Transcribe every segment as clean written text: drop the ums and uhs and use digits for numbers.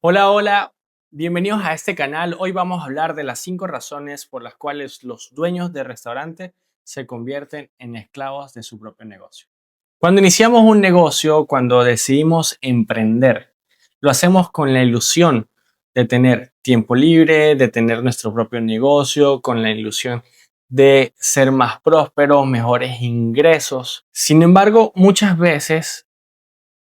Hola, hola, bienvenidos a este canal. Hoy vamos a hablar de las 5 razones por las cuales los dueños de restaurantes se convierten en esclavos de su propio negocio. Cuando iniciamos un negocio, cuando decidimos emprender, lo hacemos con la ilusión de tener tiempo libre, de tener nuestro propio negocio, con la ilusión de ser más prósperos, mejores ingresos. Sin embargo, muchas veces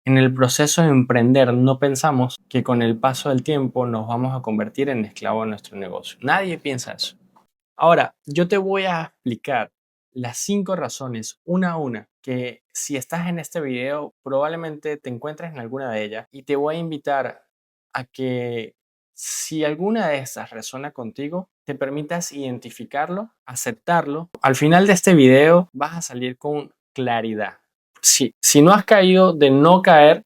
en el proceso de emprender no pensamos que con el paso del tiempo nos vamos a convertir en esclavos de nuestro negocio. Nadie piensa eso. Ahora, yo te voy a explicar las 5 razones, una a una, que si estás en este video probablemente te encuentres en alguna de ellas y te voy a invitar a que si alguna de estas resuena contigo, te permitas identificarlo, aceptarlo. Al final de este video vas a salir con claridad. Si no has caído, de no caer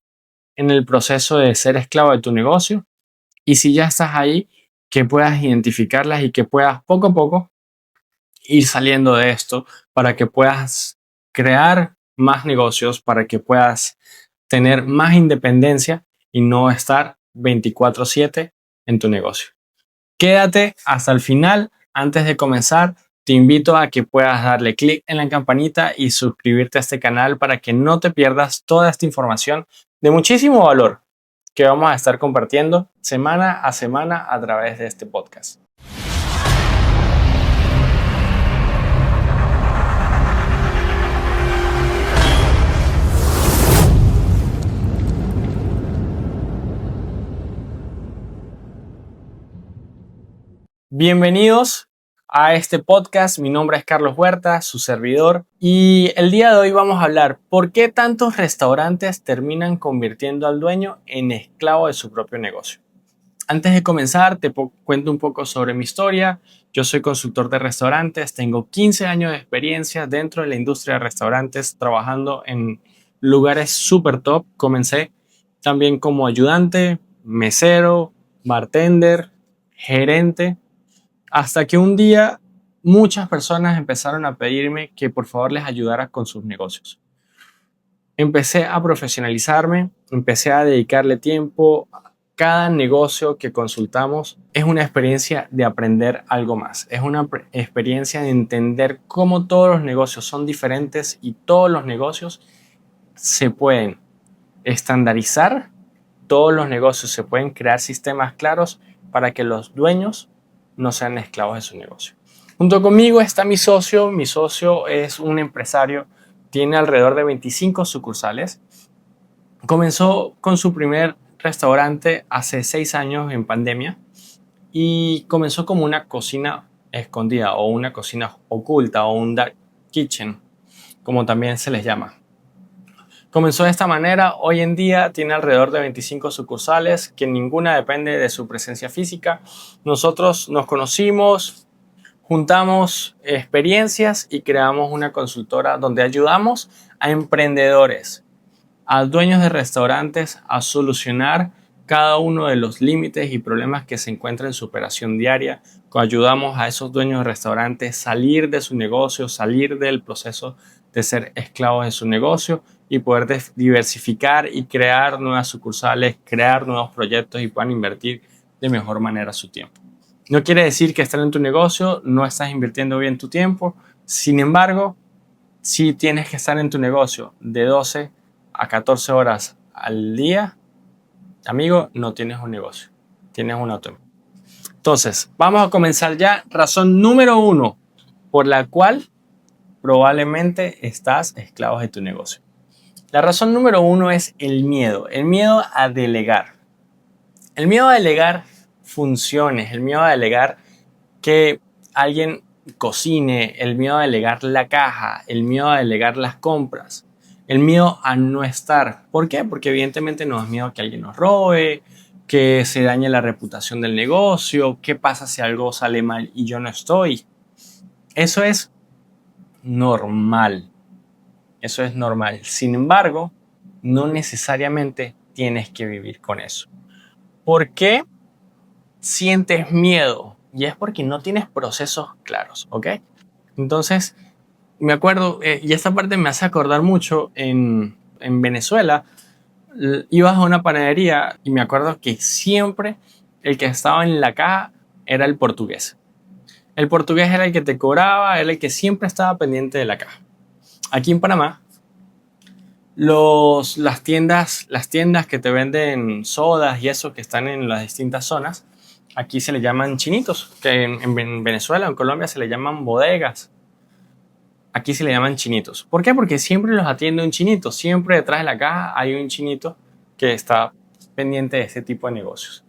en el proceso de ser esclavo de tu negocio, y si ya estás ahí, que puedas identificarlas y que puedas poco a poco ir saliendo de esto para que puedas crear más negocios, para que puedas tener más independencia y no estar 24/7 en tu negocio. Quédate hasta el final. Antes de comenzar, te invito a que puedas darle clic en la campanita y suscribirte a este canal para que no te pierdas toda esta información de muchísimo valor que vamos a estar compartiendo semana a semana a través de este podcast. Bienvenidos a este podcast. Mi nombre es Carlos Huerta, su servidor, y el día de hoy vamos a hablar por qué tantos restaurantes terminan convirtiendo al dueño en esclavo de su propio negocio. Antes de comenzar, te cuento un poco sobre mi historia. Yo soy consultor de restaurantes, tengo 15 años de experiencia dentro de la industria de restaurantes, trabajando en lugares súper top. Comencé también como ayudante, mesero, bartender, gerente, hasta que un día muchas personas empezaron a pedirme que por favor les ayudara con sus negocios. Empecé a profesionalizarme, empecé a dedicarle tiempo. Cada negocio que consultamos es una experiencia de aprender algo más. Es una experiencia de entender cómo todos los negocios son diferentes y todos los negocios se pueden estandarizar. Todos los negocios se pueden crear sistemas claros para que los dueños no sean esclavos de su negocio. Junto conmigo está mi socio. Mi socio es un empresario, tiene alrededor de 25 sucursales. Comenzó con su primer restaurante hace 6 años en pandemia y comenzó como una cocina escondida o una cocina oculta o un dark kitchen, como también se les llama. Comenzó de esta manera. Hoy en día tiene alrededor de 25 sucursales, que ninguna depende de su presencia física. Nosotros nos conocimos, juntamos experiencias y creamos una consultora donde ayudamos a emprendedores, a dueños de restaurantes a solucionar cada uno de los límites y problemas que se encuentran en su operación diaria. Ayudamos a esos dueños de restaurantes a salir de su negocio, salir del proceso de ser esclavos de su negocio y poder diversificar y crear nuevas sucursales, crear nuevos proyectos y puedan invertir de mejor manera su tiempo. No quiere decir que estar en tu negocio no estás invirtiendo bien tu tiempo. Sin embargo, si tienes que estar en tu negocio de 12 a 14 horas al día, amigo, no tienes un negocio, tienes un auto. Entonces, vamos a comenzar ya. Razón número 1 por la cual probablemente estás esclavo de tu negocio. La razón número 1 es el miedo a delegar. El miedo a delegar funciones, el miedo a delegar que alguien cocine, el miedo a delegar la caja, el miedo a delegar las compras, el miedo a no estar. ¿Por qué? Porque evidentemente nos da miedo a que alguien nos robe, que se dañe la reputación del negocio, qué pasa si algo sale mal y yo no estoy. Eso es normal. Eso es normal. Sin embargo, no necesariamente tienes que vivir con eso. ¿Por qué sientes miedo? Y es porque no tienes procesos claros, ¿ok? Entonces, me acuerdo, y esta parte me hace acordar mucho en Venezuela. ibas a una panadería y me acuerdo que siempre el que estaba en la caja era el portugués. El portugués era el que te cobraba, era el que siempre estaba pendiente de la caja. Aquí en Panamá, las tiendas que te venden sodas y eso que están en las distintas zonas, aquí se le llaman chinitos, que en Venezuela o en Colombia se le llaman bodegas. Aquí se le llaman chinitos. ¿Por qué? Porque siempre los atiende un chinito. Siempre detrás de la caja hay un chinito que está pendiente de ese tipo de negocios.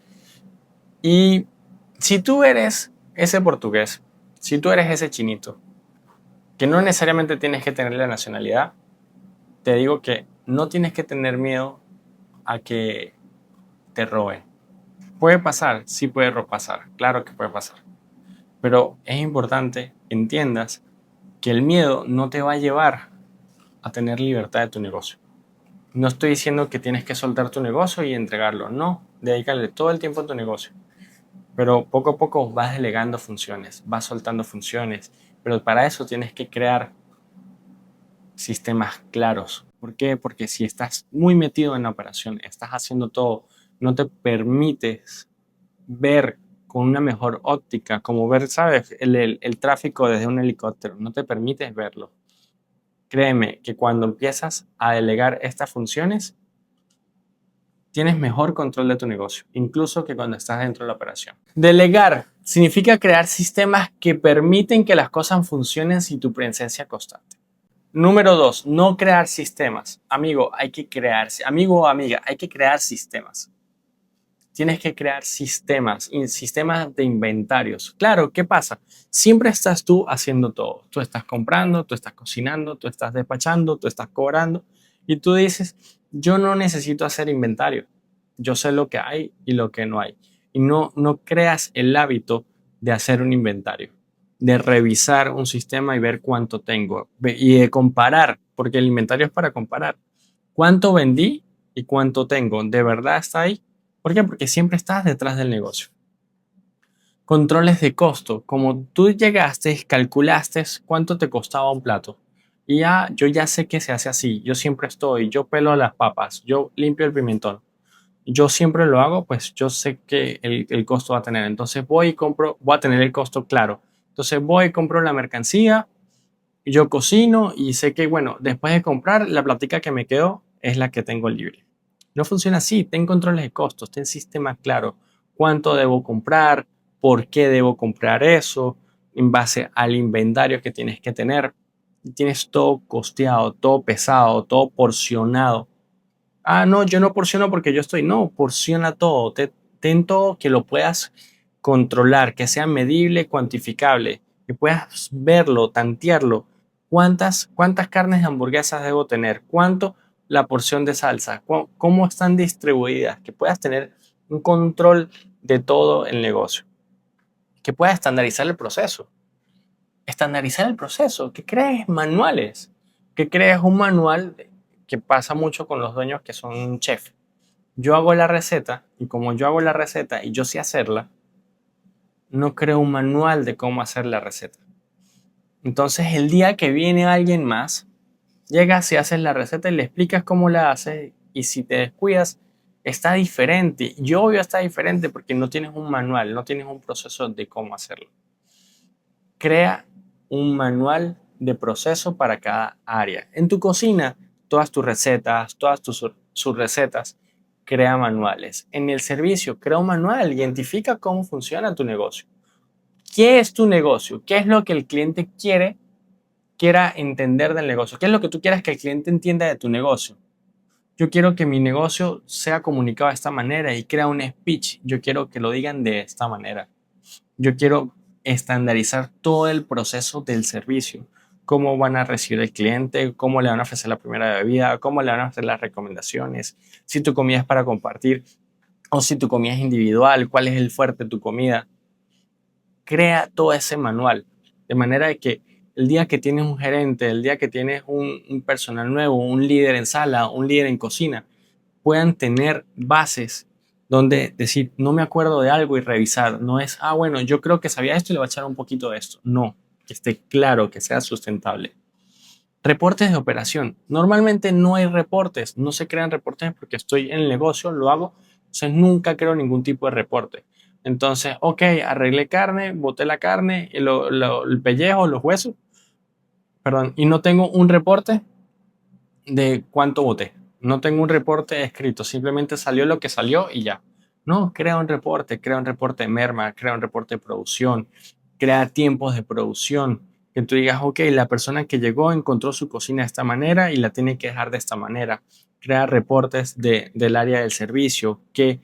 Y si tú eres ese portugués, si tú eres ese chinito, que no necesariamente tienes que tener la nacionalidad, te digo que no tienes que tener miedo a que te roben. Puede pasar, sí puede pasar, claro que puede pasar. Pero es importante que entiendas que el miedo no te va a llevar a tener libertad de tu negocio. No estoy diciendo que tienes que soltar tu negocio y entregarlo, no, dedícale todo el tiempo a tu negocio. Pero poco a poco vas delegando funciones, vas soltando funciones, pero para eso tienes que crear sistemas claros. ¿Por qué? Porque si estás muy metido en la operación, estás haciendo todo, no te permites ver con una mejor óptica, como ver, ¿sabes? El tráfico desde un helicóptero, no te permites verlo. Créeme que cuando empiezas a delegar estas funciones, tienes mejor control de tu negocio, incluso que cuando estás dentro de la operación. Delegar significa crear sistemas que permiten que las cosas funcionen sin tu presencia constante. Número 2, no crear sistemas. Amigo, amigo o amiga, hay que crear sistemas. Tienes que crear sistemas de inventarios. Claro, ¿qué pasa? Siempre estás tú haciendo todo. Tú estás comprando, tú estás cocinando, tú estás despachando, tú estás cobrando y tú dices, yo no necesito hacer inventario. Yo sé lo que hay y lo que no hay. Y no creas el hábito de hacer un inventario, de revisar un sistema y ver cuánto tengo y de comparar, porque el inventario es para comparar. ¿Cuánto vendí y cuánto tengo? ¿De verdad está ahí? ¿Por qué? Porque siempre estás detrás del negocio. Controles de costo. Como tú llegaste, calculaste cuánto te costaba un plato. Y yo ya sé que se hace así. Yo siempre yo pelo las papas, yo limpio el pimentón. Yo siempre lo hago, pues yo sé que el costo va a tener. Entonces voy y compro, voy a tener el costo claro. Entonces voy y compro la mercancía, yo cocino y sé que, bueno, después de comprar, la plática que me quedó es la que tengo libre. No funciona así. Ten controles de costos, ten sistemas claros. ¿Cuánto debo comprar? ¿Por qué debo comprar eso? En base al inventario que tienes que tener. Tienes todo costeado, todo pesado, todo porcionado. No, yo no porciono porque yo estoy. No, porciona todo. Ten todo que lo puedas controlar, que sea medible, cuantificable, que puedas verlo, tantearlo. ¿Cuántas carnes de hamburguesas debo tener? ¿Cuánto la porción de salsa? ¿Cómo están distribuidas? Que puedas tener un control de todo el negocio. Que puedas estandarizar el proceso. Estandarizar el proceso. Que crees manuales. Que crees un manual que pasa mucho con los dueños que son chefs. Yo hago la receta y como yo hago la receta y yo sé hacerla, no creo un manual de cómo hacer la receta. Entonces el día que viene alguien más, llegas y haces la receta y le explicas cómo la haces y si te descuidas, está diferente. Y obvio está diferente porque no tienes un manual, no tienes un proceso de cómo hacerlo. Crea un manual de proceso para cada área. En tu cocina, todas tus recetas, todas tus subrecetas, crea manuales. En el servicio, crea un manual, identifica cómo funciona tu negocio. ¿Qué es tu negocio? ¿Qué es lo que el cliente quiera entender del negocio? ¿Qué es lo que tú quieras que el cliente entienda de tu negocio? Yo quiero que mi negocio sea comunicado de esta manera y crea un speech. Yo quiero que lo digan de esta manera. Yo quiero estandarizar todo el proceso del servicio. Cómo van a recibir el cliente, cómo le van a ofrecer la primera bebida, cómo le van a hacer las recomendaciones, si tu comida es para compartir o si tu comida es individual, cuál es el fuerte de tu comida. Crea todo ese manual de manera de que el día que tienes un gerente, el día que tienes un personal nuevo, un líder en sala, un líder en cocina, puedan tener bases donde decir, no me acuerdo de algo y revisar. No es, bueno, yo creo que sabía esto y le voy a echar un poquito de esto. No, que esté claro, que sea sustentable. Reportes de operación. Normalmente no hay reportes, no se crean reportes porque estoy en el negocio, lo hago, entonces nunca creo ningún tipo de reporte. Entonces, ok, arreglé carne, boté la carne, el pellejo, los huesos, perdón, y no tengo un reporte de cuánto boté. No tengo un reporte escrito, simplemente salió lo que salió y ya. No, crea un reporte de merma, crea un reporte de producción, crea tiempos de producción. Que tú digas, ok, la persona que llegó encontró su cocina de esta manera y la tiene que dejar de esta manera. Crea reportes del área del servicio, qué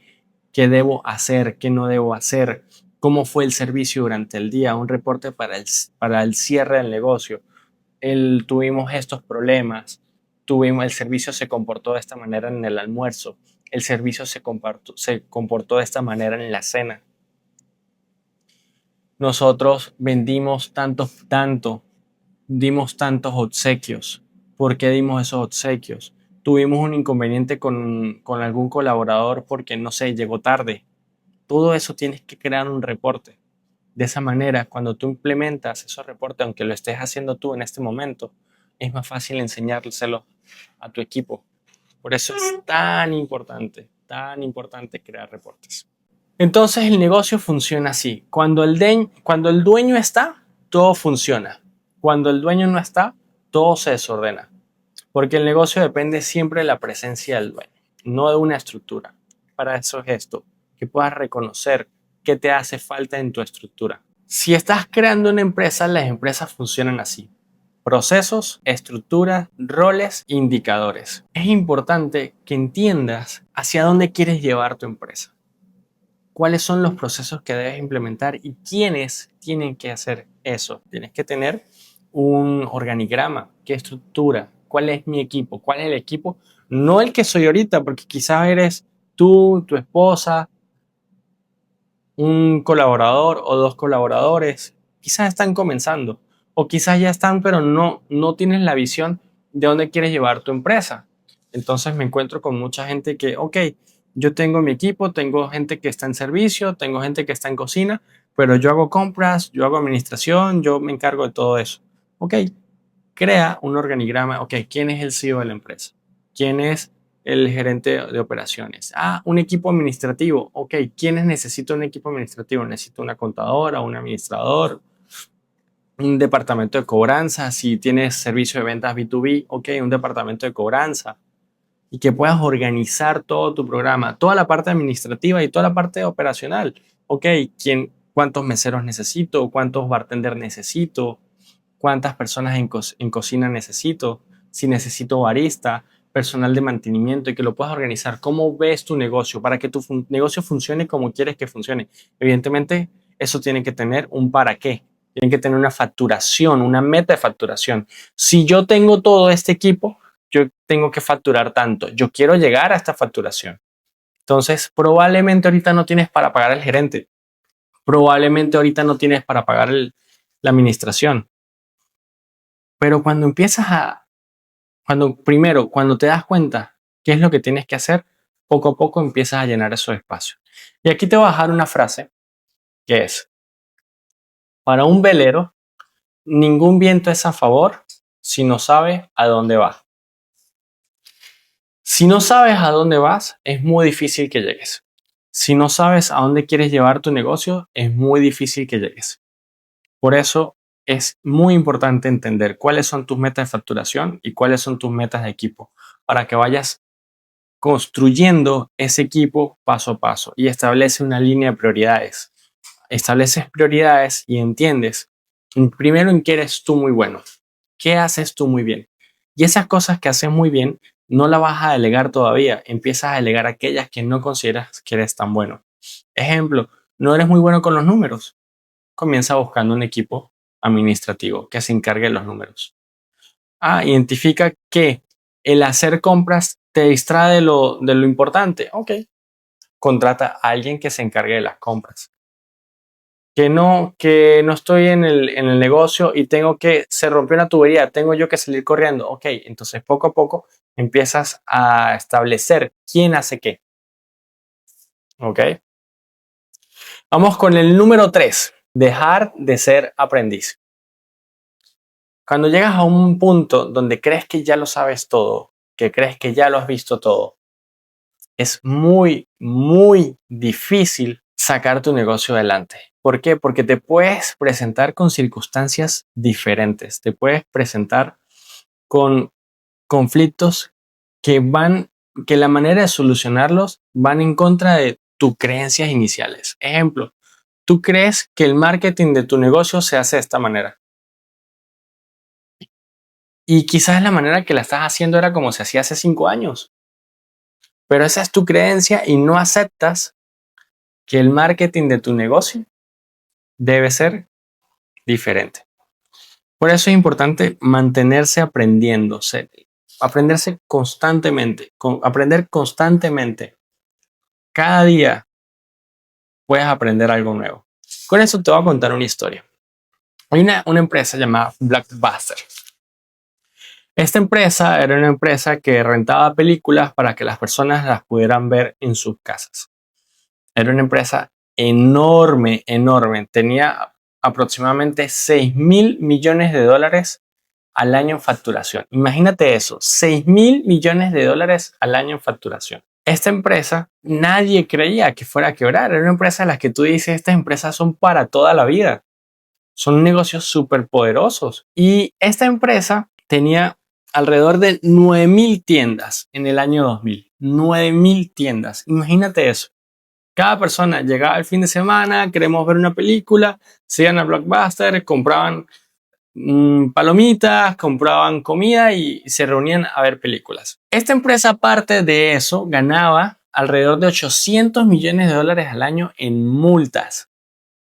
debo hacer, qué no debo hacer, cómo fue el servicio durante el día, un reporte para el cierre del negocio. Tuvimos estos problemas, el servicio se comportó de esta manera en el almuerzo, el servicio se comportó de esta manera en la cena. Nosotros vendimos dimos tantos obsequios. ¿Por qué dimos esos obsequios? Tuvimos un inconveniente con algún colaborador porque, no sé, llegó tarde. Todo eso tienes que crear un reporte. De esa manera, cuando tú implementas esos reportes, aunque lo estés haciendo tú en este momento, es más fácil enseñárselo a tu equipo. Por eso es tan importante crear reportes. Entonces el negocio funciona así. Cuando el dueño está, todo funciona. Cuando el dueño no está, todo se desordena. Porque el negocio depende siempre de la presencia del dueño, no de una estructura. Para eso es esto, que puedas reconocer qué te hace falta en tu estructura. Si estás creando una empresa, las empresas funcionan así. Procesos, estructuras, roles, indicadores. Es importante que entiendas hacia dónde quieres llevar tu empresa. Cuáles son los procesos que debes implementar y quiénes tienen que hacer eso. Tienes que tener un organigrama, qué estructura, cuál es mi equipo, cuál es el equipo, no el que soy ahorita, porque quizás eres tú, tu esposa, un colaborador o dos colaboradores, quizás están comenzando o quizás ya están, pero no tienes la visión de dónde quieres llevar tu empresa. Entonces me encuentro con mucha gente que, ok, yo tengo mi equipo, tengo gente que está en servicio, tengo gente que está en cocina, pero yo hago compras, yo hago administración, yo me encargo de todo eso. Ok, crea un organigrama, ok, ¿quién es el CEO de la empresa? ¿Quién es el gerente de operaciones? Ah, un equipo administrativo, ok, ¿quiénes necesito un equipo administrativo? Necesito una contadora, un administrador, un departamento de cobranza, si tienes servicio de ventas B2B, ok, un departamento de cobranza y que puedas organizar todo tu programa, toda la parte administrativa y toda la parte operacional. Ok, cuántos meseros necesito, cuántos bartenders necesito, cuántas personas en cocina necesito, si necesito barista, personal de mantenimiento y que lo puedas organizar. ¿Cómo ves tu negocio para que tu negocio funcione como quieres que funcione? Evidentemente, eso tiene que tener un para qué. Tiene que tener una facturación, una meta de facturación. Si yo tengo todo este equipo, yo tengo que facturar tanto. Yo quiero llegar a esta facturación. Entonces, probablemente ahorita no tienes para pagar al gerente. Probablemente ahorita no tienes para pagar la administración. Pero cuando te das cuenta qué es lo que tienes que hacer, poco a poco empiezas a llenar esos espacios. Y aquí te voy a dejar una frase que es, para un velero, ningún viento es a favor si no sabes a dónde vas. Si no sabes a dónde vas, es muy difícil que llegues. Si no sabes a dónde quieres llevar tu negocio, es muy difícil que llegues. Por eso es muy importante entender cuáles son tus metas de facturación y cuáles son tus metas de equipo para que vayas construyendo ese equipo paso a paso y establece una línea de prioridades. Estableces prioridades y entiendes primero en qué eres tú muy bueno, qué haces tú muy bien. Y esas cosas que haces muy bien no las vas a delegar todavía, empiezas a delegar aquellas que no consideras que eres tan bueno. Ejemplo, no eres muy bueno con los números. Comienza buscando un equipo administrativo que se encargue de los números. Identifica que el hacer compras te distrae de lo importante. Ok, contrata a alguien que se encargue de las compras. Que no estoy en el negocio y se rompió una tubería, tengo yo que salir corriendo. Ok, entonces poco a poco empiezas a establecer quién hace qué. Ok. Vamos con el número 3, dejar de ser aprendiz. Cuando llegas a un punto donde crees que ya lo sabes todo, que crees que ya lo has visto todo, es muy, muy difícil sacar tu negocio adelante. ¿Por qué? Porque te puedes presentar con circunstancias diferentes, te puedes presentar con conflictos que la manera de solucionarlos van en contra de tus creencias iniciales. Ejemplo, tú crees que el marketing de tu negocio se hace de esta manera. Y quizás la manera que la estás haciendo era como se hacía hace 5 años. Pero esa es tu creencia y no aceptas que el marketing de tu negocio debe ser diferente. Por eso es importante mantenerse aprendiéndose, aprenderse constantemente, aprender constantemente. Cada día puedes aprender algo nuevo. Con eso te voy a contar una historia. Hay una empresa llamada Blockbuster. Esta empresa era una empresa que rentaba películas para que las personas las pudieran ver en sus casas. Era una empresa enorme, enorme. Tenía aproximadamente 6.000 millones de dólares al año en facturación. Imagínate eso, 6.000 millones de dólares al año en facturación. Esta empresa, nadie creía que fuera a quebrar. Era una empresa en la que tú dices, estas empresas son para toda la vida. Son negocios súper poderosos. Y esta empresa tenía alrededor de 9.000 tiendas en el año 2000. 9.000 tiendas. Imagínate eso. Cada persona llegaba el fin de semana, queremos ver una película, se iban a Blockbuster, compraban palomitas, compraban comida y se reunían a ver películas. Esta empresa, aparte de eso, ganaba alrededor de 800 millones de dólares al año en multas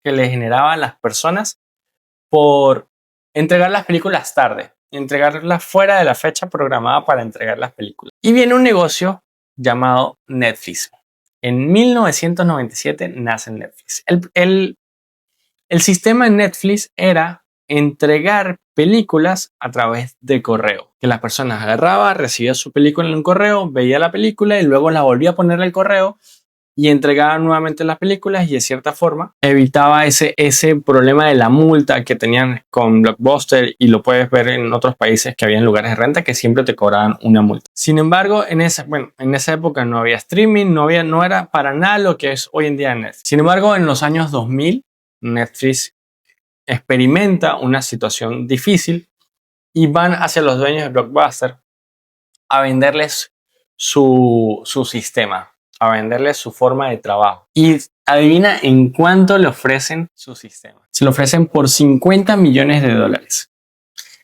que le generaban las personas por entregar las películas tarde, entregarlas fuera de la fecha programada para entregar las películas. Y viene un negocio llamado Netflix. En 1997 nace Netflix. El sistema en Netflix era entregar películas a través de correo. Que las personas agarraban, recibían su película en un correo, veía la película y luego la volvía a poner al correo y entregaban nuevamente las películas y de cierta forma evitaba ese problema de la multa que tenían con Blockbuster, y lo puedes ver en otros países que habían lugares de renta que siempre te cobraban una multa. Sin embargo, en esa época no había streaming, no era para nada lo que es hoy en día Netflix. Sin embargo, en los años 2000, Netflix experimenta una situación difícil y van hacia los dueños de Blockbuster a venderles su sistema, a venderles su forma de trabajo. Y adivina en cuánto le ofrecen su sistema. Se lo ofrecen por 50 millones de dólares.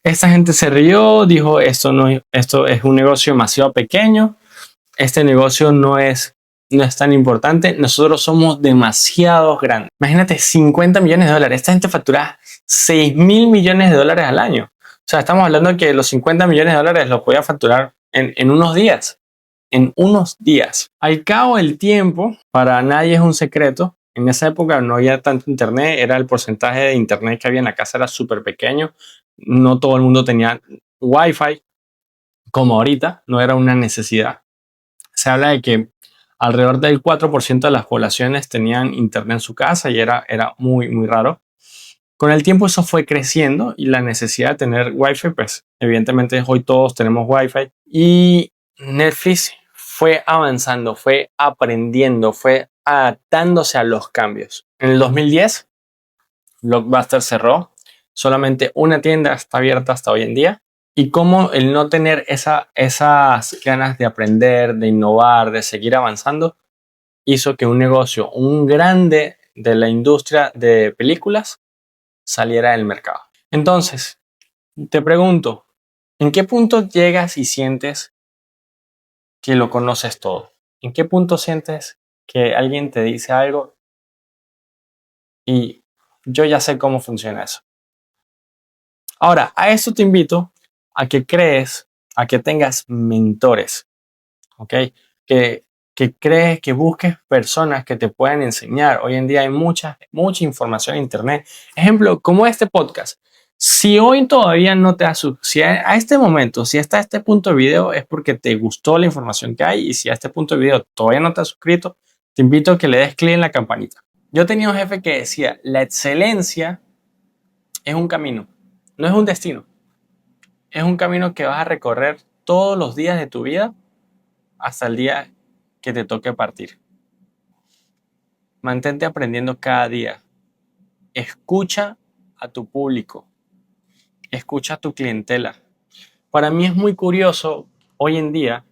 Esta gente se rió, dijo, esto es un negocio demasiado pequeño, este negocio no es tan importante, nosotros somos demasiado grandes. Imagínate, 50 millones de dólares. Esta gente factura 6.000 millones de dólares al año. O sea, estamos hablando de que los 50 millones de dólares los podía facturar en unos días. En unos días. Al cabo del tiempo, para nadie es un secreto, en esa época no había tanto internet, era el porcentaje de internet que había en la casa era súper pequeño, no todo el mundo tenía wifi como ahorita, no era una necesidad. Se habla de que alrededor del 4% de las poblaciones tenían internet en su casa y era muy, muy raro. Con el tiempo eso fue creciendo y la necesidad de tener wifi, pues evidentemente hoy todos tenemos wifi, y Netflix fue avanzando, fue aprendiendo, fue adaptándose a los cambios. En el 2010, Blockbuster cerró, solamente una tienda está abierta hasta hoy en día. Y cómo el no tener esas ganas de aprender, de innovar, de seguir avanzando, hizo que un negocio, un grande de la industria de películas, saliera del mercado. Entonces, te pregunto, ¿en qué punto llegas y sientes que lo conoces todo? ¿En qué punto sientes que alguien te dice algo y yo ya sé cómo funciona eso? Ahora, a esto te invito a que a que tengas mentores, ¿ok? Que busques personas que te puedan enseñar. Hoy en día hay mucha información en internet. Ejemplo, como este podcast. Si hoy todavía no te has, si a este momento, si hasta este punto de video es porque te gustó la información que hay, y si a este punto de video todavía no te has suscrito, te invito a que le des clic en la campanita. Yo tenía un jefe que decía, la excelencia es un camino, no es un destino. Es un camino que vas a recorrer todos los días de tu vida hasta el día que te toque partir. Mantente aprendiendo cada día. Escucha a tu público. Escucha a tu clientela. Para mí es muy curioso hoy en día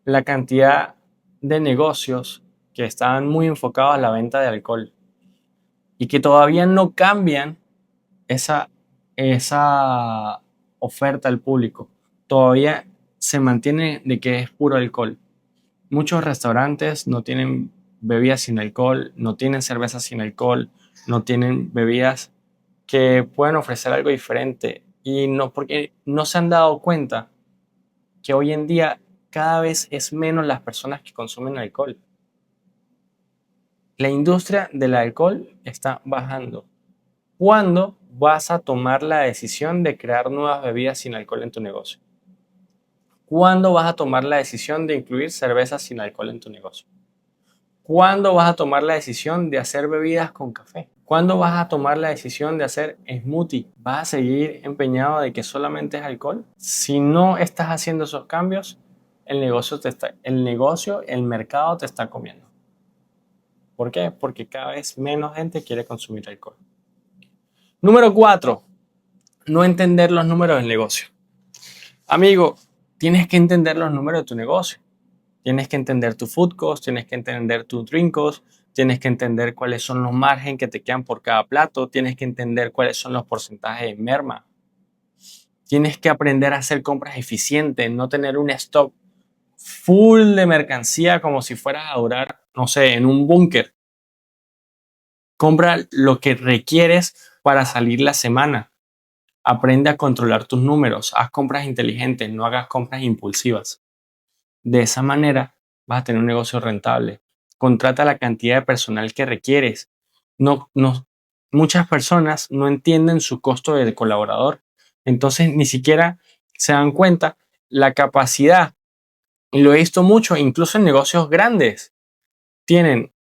la cantidad de negocios que están muy enfocados a la venta de alcohol y que todavía no cambian esa, esa oferta al público. Todavía se mantiene de que es puro alcohol. Muchos restaurantes no tienen bebidas sin alcohol, no tienen cervezas sin alcohol, no tienen bebidas que pueden ofrecer algo diferente. Y no, porque no se han dado cuenta que hoy en día cada vez es menos las personas que consumen alcohol. La industria del alcohol está bajando. ¿Cuándo vas a tomar la decisión de crear nuevas bebidas sin alcohol en tu negocio? ¿Cuándo vas a tomar la decisión de incluir cervezas sin alcohol en tu negocio? ¿Cuándo vas a tomar la decisión de hacer bebidas con café? ¿Cuándo vas a tomar la decisión de hacer smoothie? ¿Vas a seguir empeñado de que solamente es alcohol? Si no estás haciendo esos cambios, el mercado te está comiendo. ¿Por qué? Porque cada vez menos gente quiere consumir alcohol. Número 4. No entender los números del negocio. Amigo, tienes que entender los números de tu negocio. Tienes que entender tu food cost, tienes que entender tu drink cost, tienes que entender cuáles son los márgenes que te quedan por cada plato, tienes que entender cuáles son los porcentajes de merma. Tienes que aprender a hacer compras eficientes, no tener un stock full de mercancía como si fueras a durar, no sé, en un búnker. Compra lo que requieres para salir la semana. Aprende a controlar tus números, haz compras inteligentes, no hagas compras impulsivas. De esa manera vas a tener un negocio rentable. Contrata la cantidad de personal que requieres. Muchas personas no entienden su costo de colaborador. Entonces ni siquiera se dan cuenta la capacidad. Y lo he visto mucho, incluso en negocios grandes. Tienen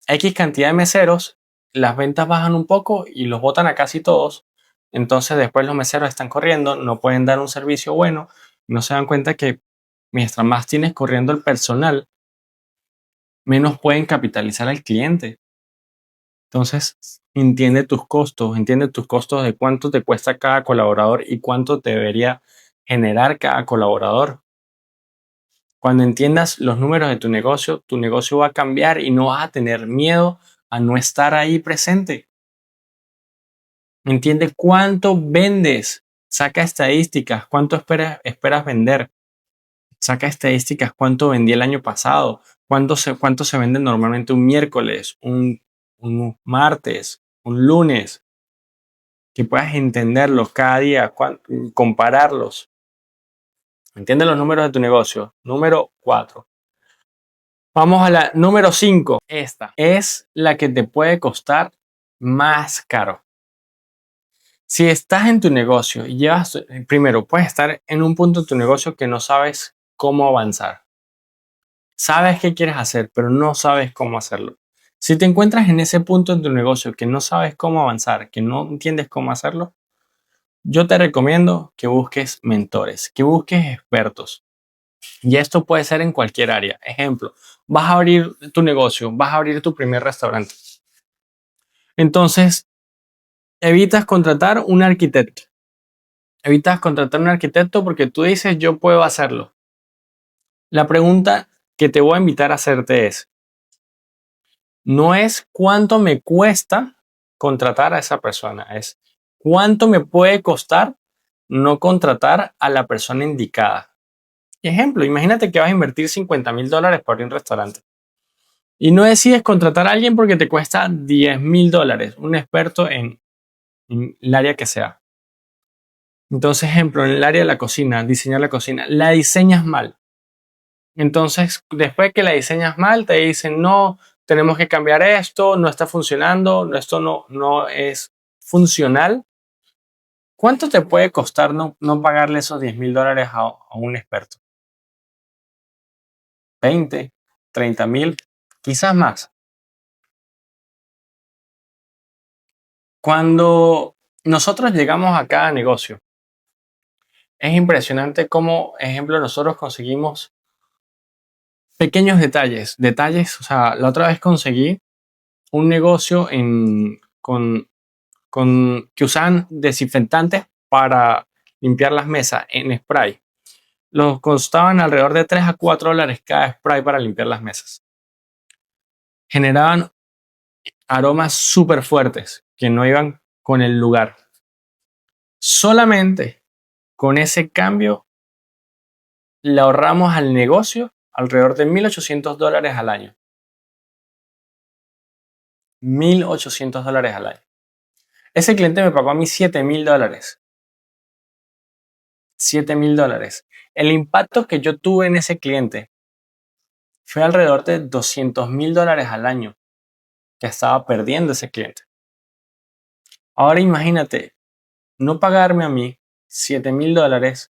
X cantidad de meseros, las ventas bajan un poco y los botan a casi todos. Entonces después los meseros están corriendo, no pueden dar un servicio bueno. No se dan cuenta que mientras más tienes corriendo el personal, menos pueden capitalizar al cliente. Entonces, entiende tus costos de cuánto te cuesta cada colaborador y cuánto te debería generar cada colaborador. Cuando entiendas los números de tu negocio va a cambiar y no vas a tener miedo a no estar ahí presente. Entiende cuánto vendes, saca estadísticas, cuánto esperas vender. Saca estadísticas, cuánto vendí el año pasado, cuánto se vende normalmente un miércoles, un martes, un lunes, que puedas entenderlos cada día, compararlos. Entiende los números de tu negocio. Número 4. Vamos a la número 5. Esta es la que te puede costar más caro. Si estás en tu negocio y primero, puedes estar en un punto de tu negocio que no sabes cómo avanzar. Sabes qué quieres hacer, pero no sabes cómo hacerlo. Si te encuentras en ese punto en tu negocio que no sabes cómo avanzar, que no entiendes cómo hacerlo, yo te recomiendo que busques mentores, que busques expertos. Y esto puede ser en cualquier área. Ejemplo, vas a abrir tu negocio, vas a abrir tu primer restaurante. Entonces, evitas contratar un arquitecto. Evitas contratar un arquitecto porque tú dices, yo puedo hacerlo. La pregunta que te voy a invitar a hacerte es, no es cuánto me cuesta contratar a esa persona, es cuánto me puede costar no contratar a la persona indicada. Ejemplo, imagínate que vas a invertir $50,000 para abrir un restaurante y no decides contratar a alguien porque te cuesta $10,000, un experto en el área que sea. Entonces, ejemplo, en el área de la cocina, diseñar la cocina, la diseñas mal. Entonces, después que la diseñas mal, te dicen, no, tenemos que cambiar esto, no está funcionando, esto no es funcional. ¿Cuánto te puede costar no pagarle esos $10,000 a un experto? 20, 30,000, quizás más. Cuando nosotros llegamos a cada negocio, Es impresionante cómo, ejemplo, nosotros conseguimos pequeños detalles, o sea, la otra vez conseguí un negocio que usaban desinfectantes para limpiar las mesas en spray. Los costaban alrededor de $3 a $4 cada spray para limpiar las mesas. Generaban aromas súper fuertes que no iban con el lugar. Solamente con ese cambio le ahorramos al negocio alrededor de $1,800 al año. $1,800 al año. Ese cliente me pagó a mí $7,000. $7,000. El impacto que yo tuve en ese cliente fue alrededor de $200,000 al año que estaba perdiendo ese cliente. Ahora imagínate, no pagarme a mí $7,000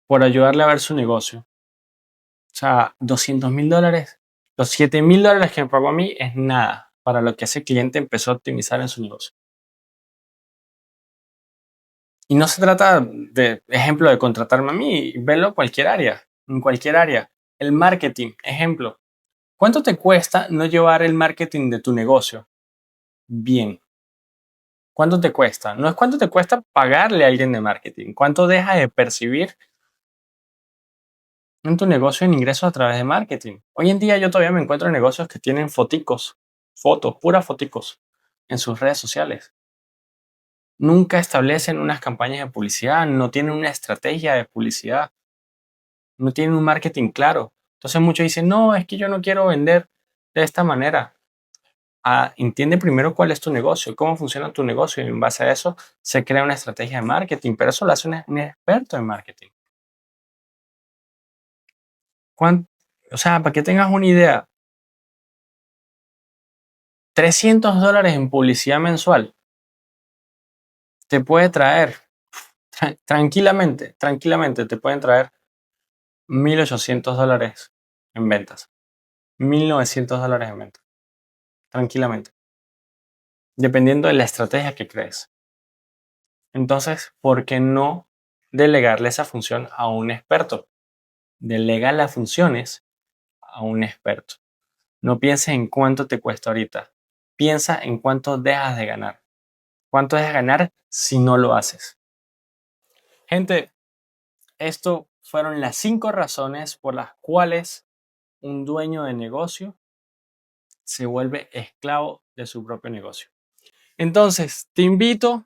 por ayudarle a ver su negocio. O sea, $200,000. Los $7,000 que me pagó a mí es nada para lo que ese cliente empezó a optimizar en su negocio. Y no se trata de, ejemplo, de contratarme a mí, verlo en cualquier área. El marketing, ejemplo. ¿Cuánto te cuesta no llevar el marketing de tu negocio bien? ¿Cuánto te cuesta? No es cuánto te cuesta pagarle a alguien de marketing. ¿Cuánto dejas de percibir en tu negocio en ingresos a través de marketing? Hoy en día yo todavía me encuentro en negocios que tienen fotos, puras foticos en sus redes sociales. Nunca establecen unas campañas de publicidad, no tienen una estrategia de publicidad, no tienen un marketing claro. Entonces muchos dicen, no, es que yo no quiero vender de esta manera. Entiende primero cuál es tu negocio, cómo funciona tu negocio y en base a eso se crea una estrategia de marketing, pero eso lo hace un experto en marketing. O sea, para que tengas una idea, $300 en publicidad mensual te puede traer, tranquilamente te pueden traer $1,800 en ventas, $1,900 en ventas, tranquilamente, dependiendo de la estrategia que crees. Entonces, ¿por qué no delegarle esa función a un experto? Delega las funciones a un experto. No pienses en cuánto te cuesta ahorita. Piensa en cuánto dejas de ganar. ¿Cuánto dejas de ganar si no lo haces? Gente, esto fueron las 5 razones por las cuales un dueño de negocio se vuelve esclavo de su propio negocio. Entonces, te invito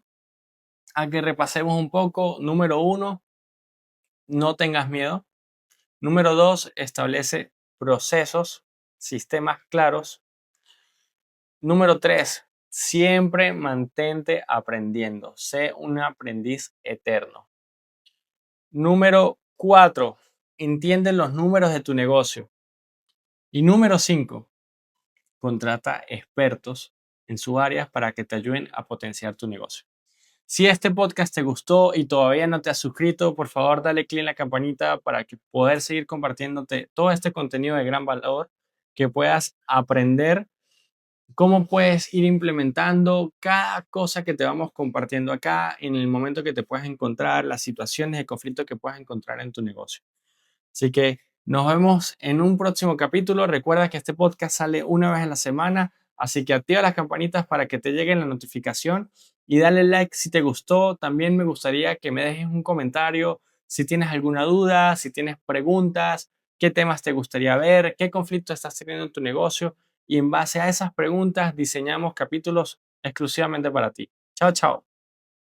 a que repasemos un poco. Número 1, no tengas miedo. Número 2, establece procesos, sistemas claros. Número 3, siempre mantente aprendiendo. Sé un aprendiz eterno. Número 4, entiende los números de tu negocio. Y número 5, contrata expertos en su área para que te ayuden a potenciar tu negocio. Si este podcast te gustó y todavía no te has suscrito, por favor dale clic en la campanita para que poder seguir compartiéndote todo este contenido de gran valor, que puedas aprender cómo puedes ir implementando cada cosa que te vamos compartiendo acá en el momento que te puedas encontrar, las situaciones de conflicto que puedas encontrar en tu negocio. Así que nos vemos en un próximo capítulo. Recuerda que este podcast sale una vez a la semana, así que activa las campanitas para que te llegue la notificación y dale like si te gustó. También me gustaría que me dejes un comentario si tienes alguna duda, si tienes preguntas, qué temas te gustaría ver, qué conflicto estás teniendo en tu negocio y en base a esas preguntas diseñamos capítulos exclusivamente para ti. Chao, chao.